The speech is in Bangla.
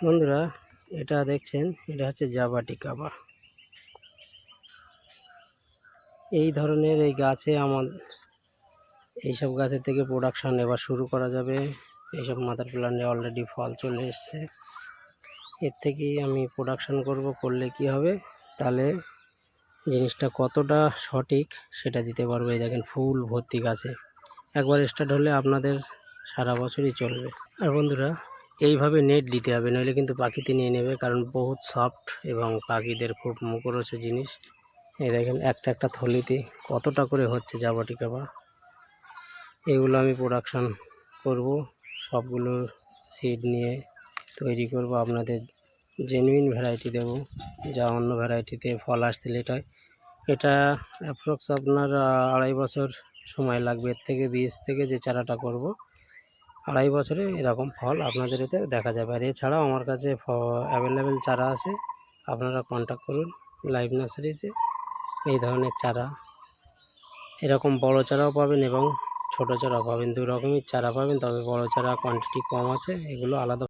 বন্ধুরা, এটা দেখছেন, এটা হচ্ছে জাবাটিকাবা। এই ধরনের এই গাছে এইসব গাছের থেকে প্রোডাকশান এবার শুরু করা যাবে। এইসব মাদার প্ল্যান্টে অলরেডি ফল চলে এসছে। এর থেকেই আমি প্রোডাকশান করলে কি হবে, তাহলে জিনিসটা কতটা সঠিক সেটা দিতে পারবো। এই দেখেন ফুল ভর্তি গাছে, একবার স্টার্ট হলে আপনাদের সারা বছরই চলবে। আর বন্ধুরা, এইভাবে নেট দিতে হবে, নইলে কিন্তু পাখিতে নিয়ে নেবে, কারণ বহুত সফট এবং পাখিদের খুব মুখরোচক জিনিস। এই দেখেন একটা একটা থলিতে কতটা করে হচ্ছে জাবাটিকাবা। এগুলো আমি প্রোডাকশান করব, সবগুলো সিড নিয়ে তৈরি করব, আপনাদের জেনুইন ভ্যারাইটি দেব, যা অন্য ভ্যারাইটিতে ফল আসতে লেট হয়। এটা অ্যাপ্রক্স আপনার 2.5 বছর সময় লাগবে। এর থেকে বীজ থেকে যে চারাটা করব, 2.5 বছরে এরকম ফল আপনাদের এতে দেখা যাবে। আর এছাড়াও আমার কাছে অ্যাভেলেবেল চারা আছে, আপনারা কন্ট্যাক্ট করুন লাইভ নার্সারিতে। এই ধরনের চারা, এরকম বড় চারাও পাবেন এবং ছোট চারাও পাবেন, দু রকমের চারা পাবেন। তবে বড় চারা কোয়ান্টিটি কম আছে, এগুলো আলাদা